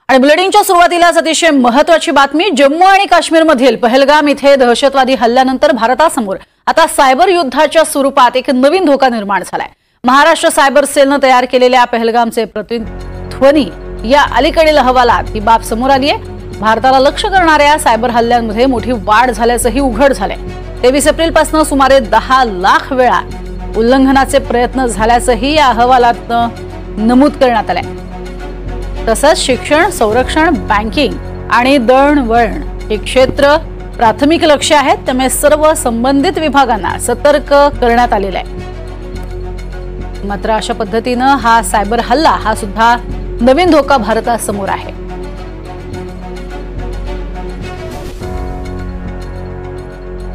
आणि बुलेटिनच्या सुरुवातीलाच अतिशय महत्त्वाची बातमी। जम्मू आणि काश्मीरमधील पहलगाम इथे दहशतवादी हल्ल्यानंतर भारतासमोर आता सायबर युद्धाच्या स्वरूपात एक नवीन धोका निर्माण झालाय। महाराष्ट्र सायबर सेलने तयार केलेल्या पहलगामचे प्रतिध्वनी या अलीकडील अहवालात ही बाब समोर आली आहे। भारताला लक्ष्य करणाऱ्या सायबर हल्ल्यांमध्ये मोठी वाढ झाल्याचंही उघड झालंय। 23 एप्रिलपासून सुमारे 10 लाख वेळा उल्लंघनाचे प्रयत्न झाल्याचंही या अहवालात नमूद करण्यात आलंय। तसंच शिक्षण, संरक्षण, बँकिंग आणि दळणवळण हे क्षेत्र प्राथमिक लक्ष्य आहेत, त्यामुळे सर्व संबंधित विभागांना सतर्क करण्यात आलेला आहे। मात्र अशा पद्धतीने हा सायबर हल्ला हा सुद्धा नवीन धोका भारतासमोर आहे।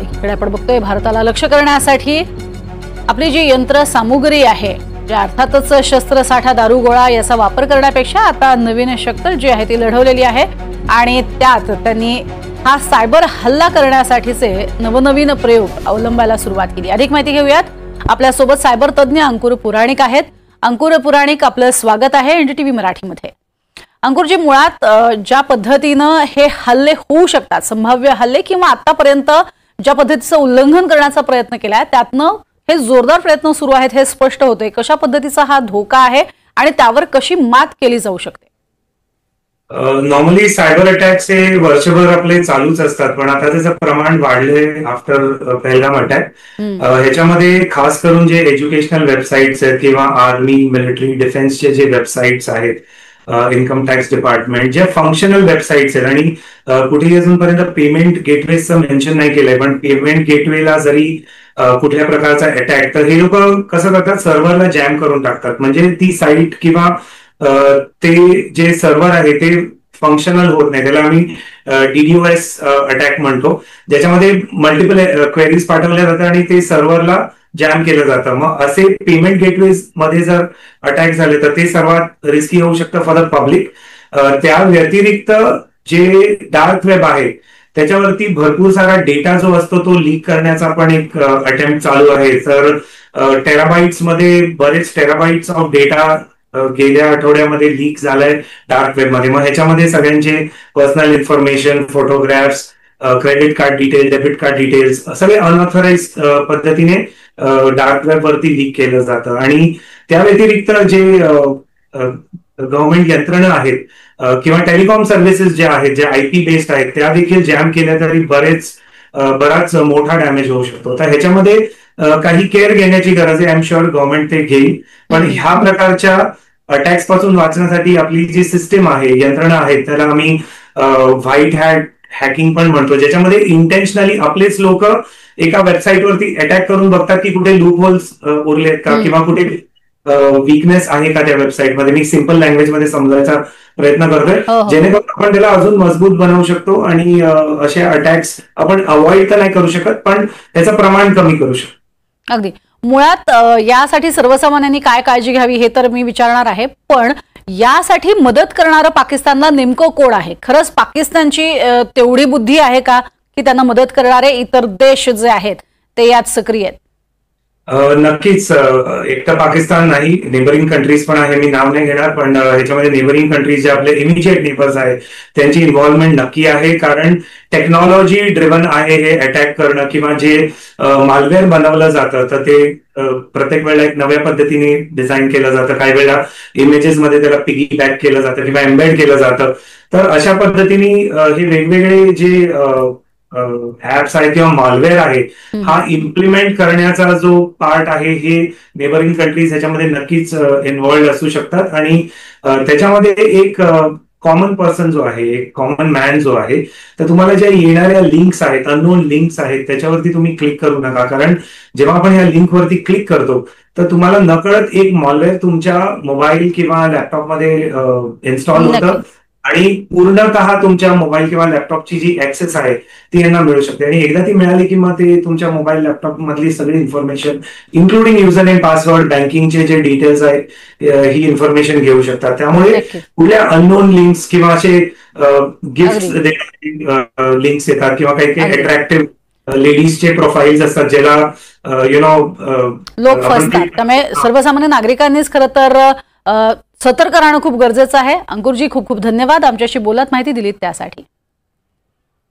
इकडे आपण बघतोय भारताला लक्ष्य करण्यासाठी आपली जी यंत्र सामुग्री आहे, जे अर्थातच शस्त्रसाठा, दारुगोळा याचा वापर करण्यापेक्षा आता नवीन शक्कल जी आहे ती लढवलेली आहे आणि त्यात त्यांनी हा सायबर हल्ला करण्यासाठीचे नवनवीन प्रयोग अवलंबायला सुरुवात केली। अधिक माहिती घेऊयात। आपल्या सोबत सायबर तज्ञ अंकुर पुराणिक आहेत। अंकुर पुराणिक, आपलं स्वागत आहे एनडीटीव्ही मराठीमध्ये। अंकुरजी, मुळात ज्या पद्धतीने हे हल्ले होऊ शकतात, संभाव्य हल्ले किंवा आतापर्यंत ज्या पद्धतीचं उल्लंघन करण्याचा प्रयत्न केलाय त्यातनं हे जोरदार प्रयत्न सुरू आहेत हे स्पष्ट होते। कशा पद्धतीचा हा धोका आहे आणि त्यावर कशी मात केली जाऊ शकते? नॉर्मली सायबर अटॅक्स हे वर्षभर आपले चालूच असतात, पण आता त्याचं प्रमाण वाढले आफ्टर पहलगाम अटॅक। ह्याच्यामध्ये खास करून जे एज्युकेशनल वेबसाईट्स आहेत किंवा आर्मी, मिलिटरी, डिफेन्सचे जे वेबसाईट्स आहेत, इन्कम टॅक्स डिपार्टमेंट, जे फंक्शनल वेबसाईट्स आहेत आणि कुठेही अजूनपर्यंत पेमेंट गेटवेचं मेन्शन नाही केलंय, पण पेमेंट गेटवेला जरी कुठल्या प्रकारचा अटॅक, तर हे लोक कसं करतात, सर्व्हरला जॅम करून टाकतात। म्हणजे ती साईट किंवा ते जे सर्व्हर आहे ते फंक्शनल होत नाही। त्याला आम्ही DDoS अटॅक म्हणतो, ज्याच्यामध्ये मल्टिपल क्वेरीज पाठवल्या जातात आणि ते सर्व्हरला जॅम केलं जातं। मग असे पेमेंट गेटवेज मध्ये जर अटॅक झाले तर ते सर्वात रिस्की होऊ शकतं फॉर द पब्लिक। त्या व्यतिरिक्त जे डार्क वेब आहे त्याच्यावरती भरपूर सारा डेटा जो असतो तो लीक करण्याचा पण एक अटेम्प्ट चालू आहे। तर टेराबाइट्स मध्ये बरेच टेराबाइट्स ऑफ डेटा गेल्या आठवड्यामध्ये लीक झालाय डार्क वेब मध्ये। मग ह्याच्यामध्ये सगळ्यांचे personal information, photographs, credit card details, debit card details सगळे अनऑथराइज पद्धतीने डार्क वेब वरती लीक केलं जातं। आणि त्या व्यतिरिक्त जे गव्हर्नमेंट यंत्रणा आहेत किंवा टेलिकॉम सर्व्हिसेस जे आहेत, जे IP बेस्ड आहेत, त्या देखील जॅम केल्या तरी बराच मोठा डॅमेज होऊ शकतो। तर ह्याच्यामध्ये काही केअर घेण्याची गरज आहे। आय एम शुअर गव्हर्नमेंट ते घेईल, पण ह्या प्रकारच्या अटॅक्स पासून वाचण्यासाठी आपली जी सिस्टीम आहे, यंत्रणा आहे, त्याला आम्ही व्हाईट हॅट हॅकिंग पण म्हणतो, ज्याच्यामध्ये इंटेन्शनली आपलेच लोक एका वेबसाईटवरती अटॅक करून बघतात की कुठे लूप होल्स उरलेत का किंवा कुठे वीकनेस आहे का त्या वेबसाईटमध्ये। मी सिंपल लँग्वेज मध्ये समजायचा प्रयत्न करतोय, जेणेकरून आपण त्याला अजून मजबूत बनवू शकतो आणि असे अटॅक्स आपण अवॉइड तर नाही करू शकत, पण त्याचं प्रमाण कमी करू शकतो। अगदी। मुळात यासाठी सर्वसामान्यांनी काय काळजी घ्यावी हे तर मी विचारणार आहे, पण यासाठी मदत करणारं पाकिस्तानला नेमकं कोण आहे? खरंच पाकिस्तानची तेवढी बुद्धी आहे का की त्यांना मदत करणारे इतर देश जे आहेत ते यात सक्रिय आहेत? नक्कीच। एकटं पाकिस्तान नाही, नेबरिंग कंट्रीज पण आहे। मी नाव नाही घेणार, पण ह्याच्यामध्ये नेबरिंग कंट्रीज जे आपले इमिजिएट नेबर्स आहेत त्यांची इन्व्हॉल्वमेंट नक्की आहे, कारण टेक्नॉलॉजी ड्रिव्हन आहे हे अटॅक करणं किंवा जे मालवेअर बनवलं जातं तर ते प्रत्येक वेळेला एक नव्या पद्धतीने डिझाईन केलं जातं। काही वेळेला इमेजेस मध्ये त्याला पिगी बॅक केलं जातं किंवा एम्बेड केलं जातं। तर अशा पद्धतीने हे वेगवेगळे जे ऍप्स आहे किंवा मालवेअर आहे हा इम्प्लिमेंट करण्याचा जो पार्ट आहे हे नेबरिंग कंट्रीज ह्याच्यामध्ये नक्कीच इन्व्हॉल्ड असू शकतात। आणि त्याच्यामध्ये एक कॉमन पर्सन जो आहे, एक कॉमन मॅन जो आहे, तर तुम्हाला ज्या येणाऱ्या लिंक्स आहेत, अननोन लिंक्स आहेत, त्याच्यावरती तुम्ही क्लिक करू नका, कारण जेव्हा आपण ह्या लिंकवरती क्लिक करतो तर तुम्हाला नकळत एक मॉलवेअर तुमच्या मोबाईल किंवा लॅपटॉपमध्ये इन्स्टॉल होतं आणि पूर्णतः तुमच्या मोबाईल किंवा लॅपटॉपची जी ऍक्सेस आहे ती यांना मिळू शकते। आणि एकदा ती मिळाली की मग ते तुमच्या मोबाईल लॅपटॉप मधली सगळी information including user name, password, बँकिंगचे जे डिटेल्स आहेत ही इन्फॉर्मेशन घेऊ शकतात। त्यामुळे कुठल्या अननोन लिंक्स किंवा असे गिफ्ट लिंक्स येतात किंवा काही काही अट्रॅक्टिव्ह लेडीजचे प्रोफाईल्स असतात ज्याला लोक फसतात, त्यामुळे सर्वसामान्य नागरिकांनीच खरं तर सतर्क राहणं खूप गरजेचं आहे. अंकुरजी खूप खूप धन्यवाद आमच्याशी बोलत माहिती दिलीत त्यासाठी.